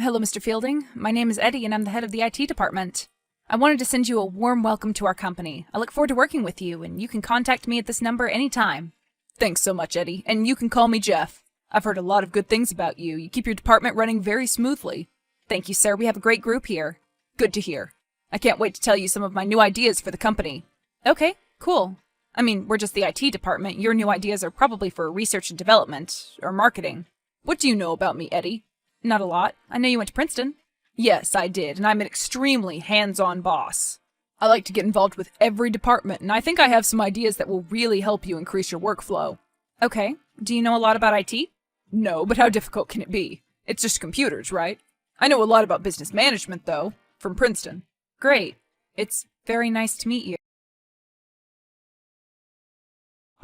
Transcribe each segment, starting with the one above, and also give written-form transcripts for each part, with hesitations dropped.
Hello, Mr. Fielding. My name is Eddie, and I'm the head of the IT department. I wanted to send you a warm welcome to our company. I look forward to working with you, and you can contact me at this number anytime. Thanks so much, Eddie, and you can call me Jeff. I've heard a lot of good things about you. You keep your department running very smoothly. Thank you, sir. We have a great group here. Good to hear. I can't wait to tell you some of my new ideas for the company. Okay, cool. I mean, we're just the IT department. Your new ideas are probably for research and development, or marketing. What do you know about me, Eddie? Not a lot. I know you went to Princeton. Yes, I did, and I'm an extremely hands-on boss. I like to get involved with every department, and I think I have some ideas that will really help you increase your workflow. Okay. Do you know a lot about IT? No, but how difficult can it be? It's just computers, right? I know a lot about business management, though, from Princeton. Great. It's very nice to meet you.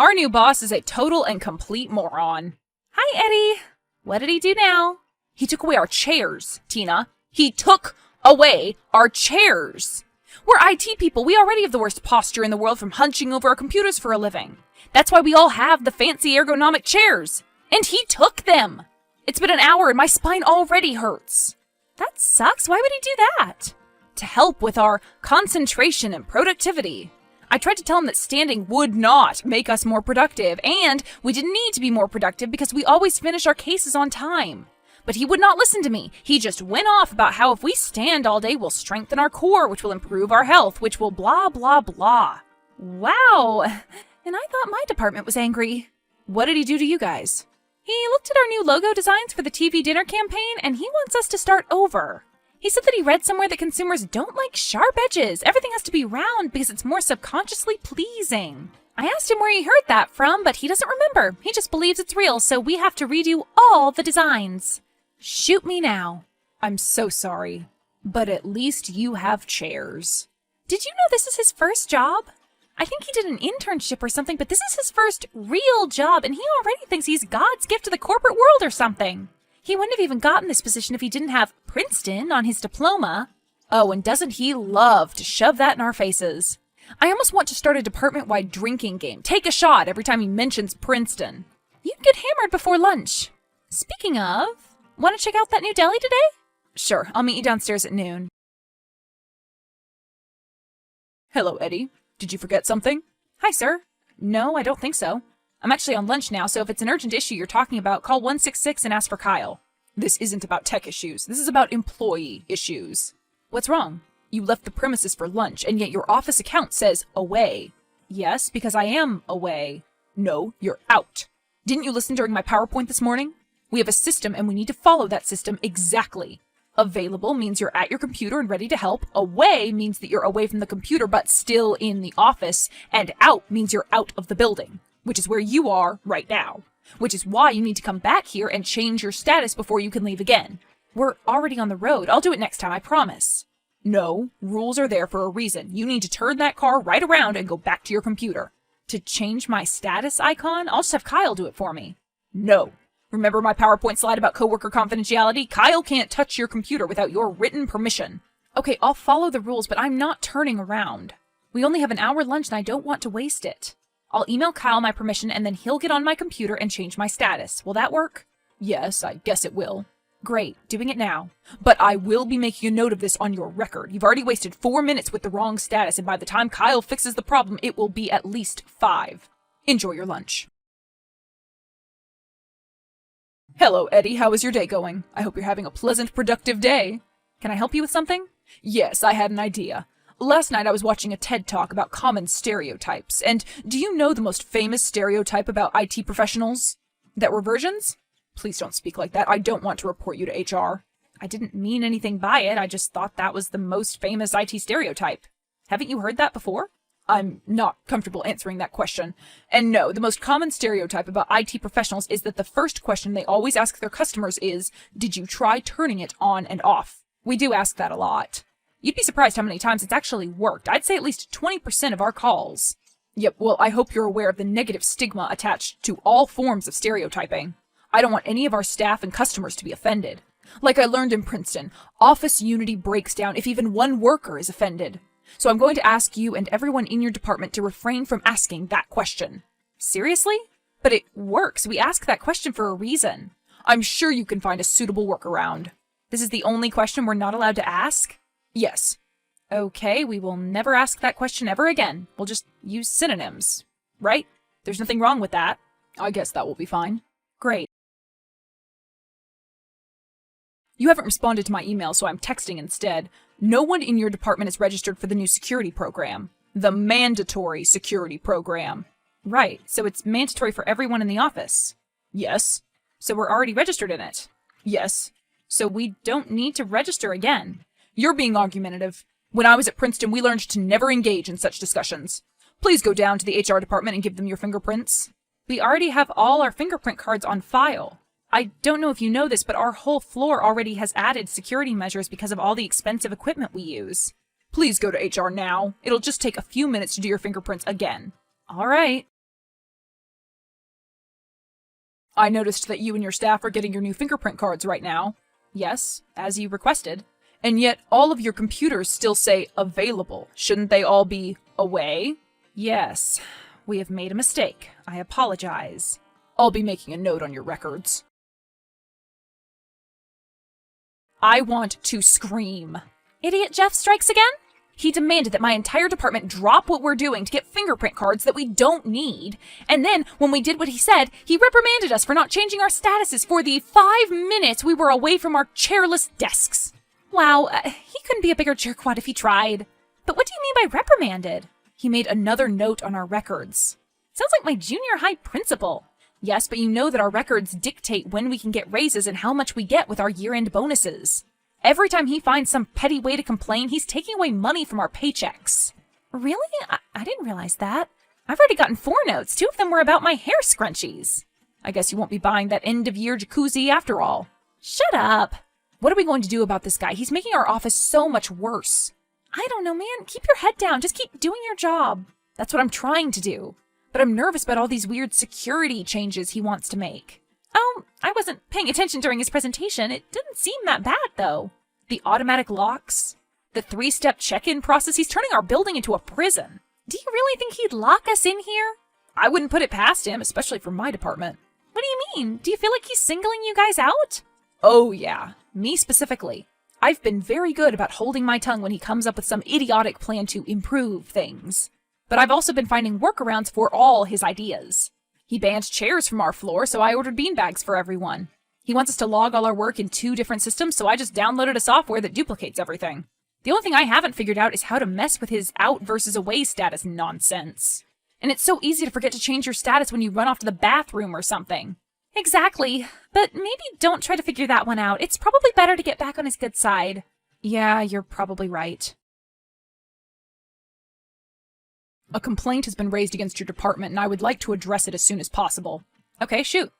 Our new boss is a total and complete moron. Hi, Eddie. What did he do now? He took away our chairs, Tina. He took away our chairs. We're IT people. We already have the worst posture in the world from hunching over our computers for a living. That's why we all have the fancy ergonomic chairs. And he took them. It's been an hour and my spine already hurts. That sucks. Why would he do that? To help with our concentration and productivity. I tried to tell him that standing would not make us more productive, and we didn't need to be more productive because we always finish our cases on time. But he would not listen to me. He just went off about how if we stand all day, we'll strengthen our core, which will improve our health, which will blah, blah, blah. Wow. And I thought my department was angry. What did he do to you guys? He looked at our new logo designs for the TV dinner campaign, and he wants us to start over. He said that he read somewhere that consumers don't like sharp edges. Everything has to be round because it's more subconsciously pleasing. I asked him where he heard that from, but he doesn't remember. He just believes it's real, so we have to redo all the designs. Shoot me now. I'm so sorry, but at least you have chairs. Did you know this is his first job? I think he did an internship or something, but this is his first real job, and he already thinks he's God's gift to the corporate world or something. He wouldn't have even gotten this position if he didn't have Princeton on his diploma. Oh, and doesn't he love to shove that in our faces? I almost want to start a department-wide drinking game. Take a shot every time he mentions Princeton. You can get hammered before lunch. Speaking of, want to check out that new deli today? Sure, I'll meet you downstairs at noon. Hello, Eddie. Did you forget something? Hi, sir. No, I don't think so. I'm actually on lunch now, so if it's an urgent issue you're talking about, call 166 and ask for Kyle. This isn't about tech issues. This is about employee issues. What's wrong? You left the premises for lunch, and yet your office account says away. Yes, because I am away. No, you're out. Didn't you listen during my PowerPoint this morning? We have a system, and we need to follow that system exactly. Available means you're at your computer and ready to help. Away means that you're away from the computer but still in the office. And out means you're out of the building, which is where you are right now. Which is why you need to come back here and change your status before you can leave again. We're already on the road. I'll do it next time, I promise. No, rules are there for a reason. You need to turn that car right around and go back to your computer. To change my status icon, I'll just have Kyle do it for me. No. Remember my PowerPoint slide about coworker confidentiality? Kyle can't touch your computer without your written permission. Okay, I'll follow the rules, but I'm not turning around. We only have an hour lunch and I don't want to waste it. I'll email Kyle my permission and then he'll get on my computer and change my status. Will that work? Yes, I guess it will. Great, doing it now. But I will be making a note of this on your record. You've already wasted 4 minutes with the wrong status, and by the time Kyle fixes the problem, it will be at least 5. Enjoy your lunch. Hello, Eddie. How is your day going? I hope you're having a pleasant, productive day. Can I help you with something? Yes, I had an idea. Last night I was watching a TED Talk about common stereotypes, and do you know the most famous stereotype about IT professionals? That we're virgins? Please don't speak like that. I don't want to report you to HR. I didn't mean anything by it. I just thought that was the most famous IT stereotype. Haven't you heard that before? I'm not comfortable answering that question. And no, the most common stereotype about IT professionals is that the first question they always ask their customers is, did you try turning it on and off? We do ask that a lot. You'd be surprised how many times it's actually worked. I'd say at least 20% of our calls. Yep, well, I hope you're aware of the negative stigma attached to all forms of stereotyping. I don't want any of our staff and customers to be offended. Like I learned in Princeton, office unity breaks down if even one worker is offended. So I'm going to ask you and everyone in your department to refrain from asking that question. Seriously? But it works. We ask that question for a reason. I'm sure you can find a suitable workaround. This is the only question we're not allowed to ask? Yes. Okay, we will never ask that question ever again. We'll just use synonyms, right? There's nothing wrong with that. I guess that will be fine. Great. You haven't responded to my email, so I'm texting instead. No one in your department is registered for the new security program. The mandatory security program. Right, so it's mandatory for everyone in the office. Yes. So we're already registered in it. Yes. So we don't need to register again. You're being argumentative. When I was at Princeton, we learned to never engage in such discussions. Please go down to the HR department and give them your fingerprints. We already have all our fingerprint cards on file. I don't know if you know this, but our whole floor already has added security measures because of all the expensive equipment we use. Please go to HR now. It'll just take a few minutes to do your fingerprints again. All right. I noticed that you and your staff are getting your new fingerprint cards right now. Yes, as you requested. And yet all of your computers still say available. Shouldn't they all be away? Yes, we have made a mistake. I apologize. I'll be making a note on your records. I want to scream. Idiot Jeff strikes again? He demanded that my entire department drop what we're doing to get fingerprint cards that we don't need. And then, when we did what he said, he reprimanded us for not changing our statuses for the 5 minutes we were away from our chairless desks. Wow, he couldn't be a bigger jerkwad if he tried. But what do you mean by reprimanded? He made another note on our records. Sounds like my junior high principal. Yes, but you know that our records dictate when we can get raises and how much we get with our year-end bonuses. Every time he finds some petty way to complain, he's taking away money from our paychecks. Really? I didn't realize that. I've already gotten 4 notes. 2 of them were about my hair scrunchies. I guess you won't be buying that end-of-year jacuzzi after all. Shut up. What are we going to do about this guy? He's making our office so much worse. I don't know, man. Keep your head down. Just keep doing your job. That's what I'm trying to do. But I'm nervous about all these weird security changes he wants to make. Oh, I wasn't paying attention during his presentation. It didn't seem that bad, though. The automatic locks, the 3-step check-in process. He's turning our building into a prison. Do you really think he'd lock us in here? I wouldn't put it past him, especially for my department. What do you mean? Do you feel like he's singling you guys out? Oh, yeah. Me specifically. I've been very good about holding my tongue when he comes up with some idiotic plan to improve things. But I've also been finding workarounds for all his ideas. He banned chairs from our floor, so I ordered beanbags for everyone. He wants us to log all our work in 2 different systems, so I just downloaded a software that duplicates everything. The only thing I haven't figured out is how to mess with his out versus away status nonsense. And it's so easy to forget to change your status when you run off to the bathroom or something. Exactly. But maybe don't try to figure that one out. It's probably better to get back on his good side. Yeah, you're probably right. A complaint has been raised against your department, and I would like to address it as soon as possible. Okay, shoot.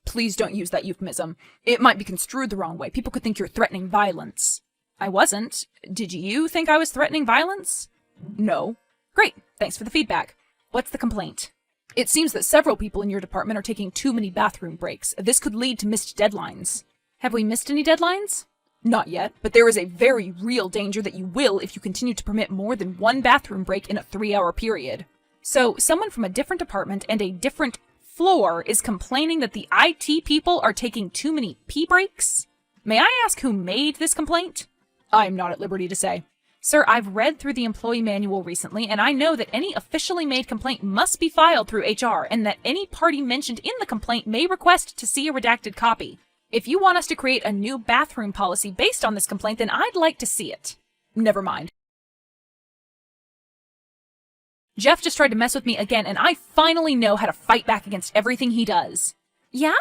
Please don't use that euphemism. It might be construed the wrong way. People could think you're threatening violence. I wasn't. Did you think I was threatening violence? No. Great. Thanks for the feedback. What's the complaint? It seems that several people in your department are taking too many bathroom breaks. This could lead to missed deadlines. Have we missed any deadlines? Not yet, but there is a very real danger that you will if you continue to permit more than 1 bathroom break in a 3-hour period. So, someone from a different department and a different floor is complaining that the IT people are taking too many pee breaks? May I ask who made this complaint? I'm not at liberty to say. Sir, I've read through the employee manual recently, and I know that any officially made complaint must be filed through HR, and that any party mentioned in the complaint may request to see a redacted copy. If you want us to create a new bathroom policy based on this complaint, then I'd like to see it. Never mind. Jeff just tried to mess with me again, and I finally know how to fight back against everything he does. Yeah?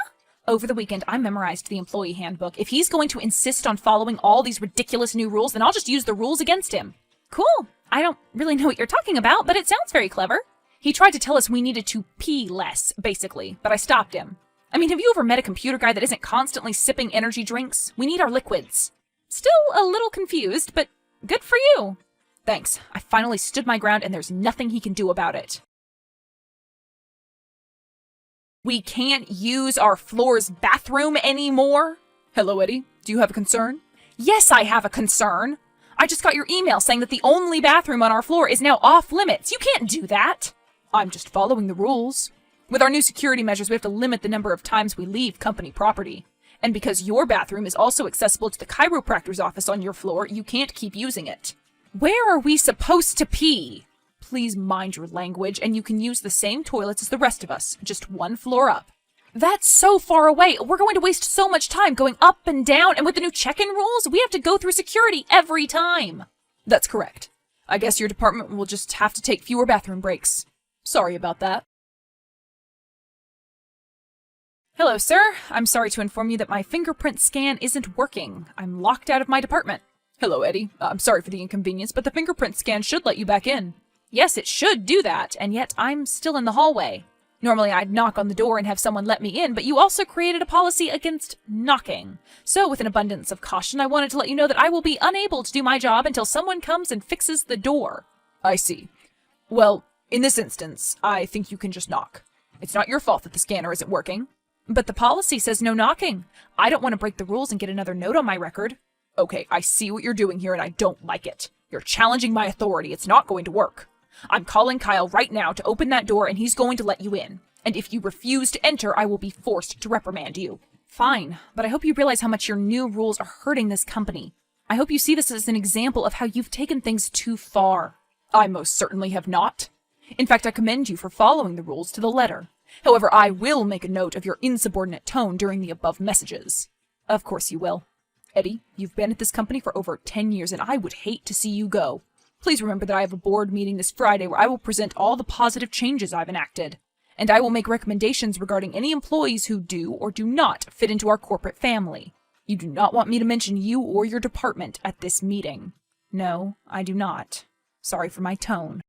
Over the weekend, I memorized the employee handbook. If he's going to insist on following all these ridiculous new rules, then I'll just use the rules against him. Cool. I don't really know what you're talking about, but it sounds very clever. He tried to tell us we needed to pee less, basically, but I stopped him. I mean, have you ever met a computer guy that isn't constantly sipping energy drinks? We need our liquids. Still a little confused, but good for you. Thanks. I finally stood my ground, and there's nothing he can do about it. We can't use our floor's bathroom anymore? Hello, Eddie. Do you have a concern? Yes, I have a concern. I just got your email saying that the only bathroom on our floor is now off limits. You can't do that. I'm just following the rules. With our new security measures, we have to limit the number of times we leave company property. And because your bathroom is also accessible to the chiropractor's office on your floor, you can't keep using it. Where are we supposed to pee? Please mind your language, and you can use the same toilets as the rest of us, just one floor up. That's so far away. We're going to waste so much time going up and down, and with the new check-in rules, we have to go through security every time. That's correct. I guess your department will just have to take fewer bathroom breaks. Sorry about that. Hello, sir. I'm sorry to inform you that my fingerprint scan isn't working. I'm locked out of my department. Hello, Eddie. I'm sorry for the inconvenience, but the fingerprint scan should let you back in. Yes, it should do that, and yet I'm still in the hallway. Normally I'd knock on the door and have someone let me in, but you also created a policy against knocking. So with an abundance of caution, I wanted to let you know that I will be unable to do my job until someone comes and fixes the door. I see. Well, in this instance, I think you can just knock. It's not your fault that the scanner isn't working. But the policy says no knocking. I don't want to break the rules and get another note on my record. Okay, I see what you're doing here and I don't like it. You're challenging my authority. It's not going to work. I'm calling Kyle right now to open that door and he's going to let you in. And if you refuse to enter, I will be forced to reprimand you. Fine, but I hope you realize how much your new rules are hurting this company. I hope you see this as an example of how you've taken things too far. I most certainly have not. In fact, I commend you for following the rules to the letter. However, I will make a note of your insubordinate tone during the above messages. Of course you will. Eddie, you've been at this company for over 10 years and I would hate to see you go. Please remember that I have a board meeting this Friday where I will present all the positive changes I've enacted. And I will make recommendations regarding any employees who do or do not fit into our corporate family. You do not want me to mention you or your department at this meeting. No, I do not. Sorry for my tone.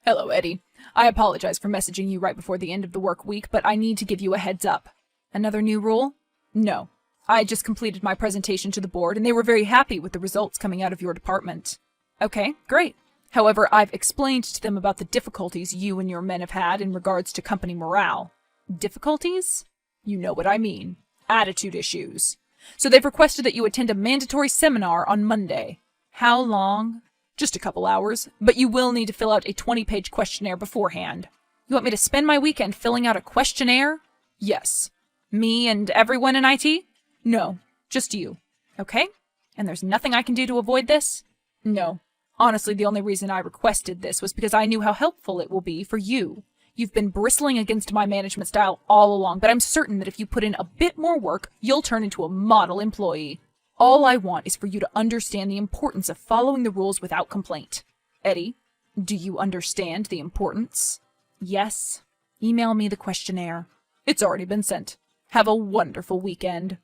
Hello, Eddie. I apologize for messaging you right before the end of the work week, but I need to give you a heads up. Another new rule? No. I just completed my presentation to the board, and they were very happy with the results coming out of your department. Okay, great. However, I've explained to them about the difficulties you and your men have had in regards to company morale. Difficulties? You know what I mean. Attitude issues. So they've requested that you attend a mandatory seminar on Monday. How long? Just a couple hours, but you will need to fill out a 20-page questionnaire beforehand. You want me to spend my weekend filling out a questionnaire? Yes. Me and everyone in IT? No, just you. Okay? And there's nothing I can do to avoid this? No. Honestly, the only reason I requested this was because I knew how helpful it will be for you. You've been bristling against my management style all along, but I'm certain that if you put in a bit more work, you'll turn into a model employee. All I want is for you to understand the importance of following the rules without complaint. Eddie, do you understand the importance? Yes. Email me the questionnaire. It's already been sent. Have a wonderful weekend.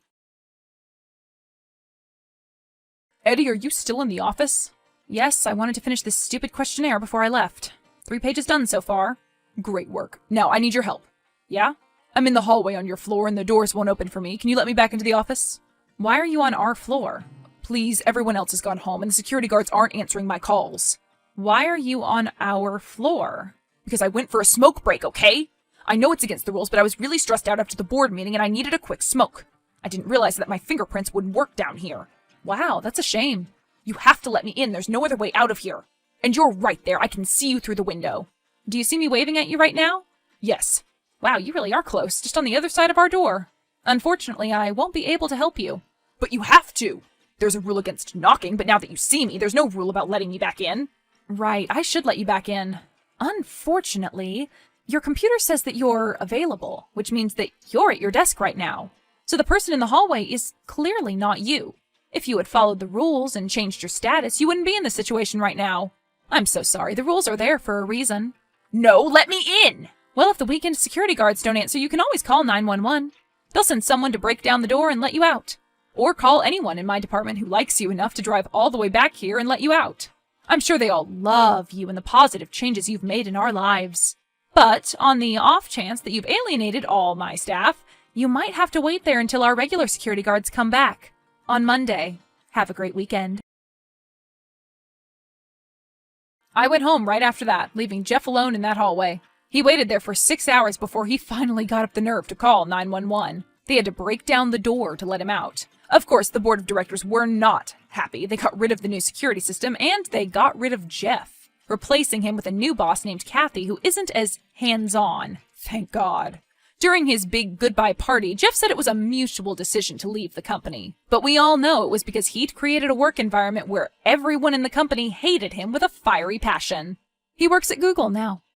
Eddie, are you still in the office? Yes, I wanted to finish this stupid questionnaire before I left. 3 pages done so far. Great work. Now, I need your help. Yeah? I'm in the hallway on your floor and the doors won't open for me. Can you let me back into the office? Why are you on our floor? Please, everyone else has gone home and the security guards aren't answering my calls. Why are you on our floor? Because I went for a smoke break, okay? I know it's against the rules, but I was really stressed out after the board meeting and I needed a quick smoke. I didn't realize that my fingerprints wouldn't work down here. Wow, that's a shame. You have to let me in. There's no other way out of here. And you're right there. I can see you through the window. Do you see me waving at you right now? Yes. Wow, you really are close, just on the other side of our door. Unfortunately, I won't be able to help you. But you have to. There's a rule against knocking, but now that you see me, there's no rule about letting me back in. Right, I should let you back in. Unfortunately, your computer says that you're available, which means that you're at your desk right now. So the person in the hallway is clearly not you. If you had followed the rules and changed your status, you wouldn't be in this situation right now. I'm so sorry, the rules are there for a reason. No, let me in! Well, if the weekend security guards don't answer, you can always call 911. They'll send someone to break down the door and let you out. Or call anyone in my department who likes you enough to drive all the way back here and let you out. I'm sure they all love you and the positive changes you've made in our lives. But on the off chance that you've alienated all my staff, you might have to wait there until our regular security guards come back. On Monday. Have a great weekend. I went home right after that, leaving Jeff alone in that hallway. He waited there for 6 hours before he finally got up the nerve to call 911. They had to break down the door to let him out. Of course, the board of directors were not happy. They got rid of the new security system, and they got rid of Jeff, replacing him with a new boss named Kathy who isn't as hands-on. Thank God. During his big goodbye party, Jeff said it was a mutual decision to leave the company. But we all know it was because he'd created a work environment where everyone in the company hated him with a fiery passion. He works at Google now.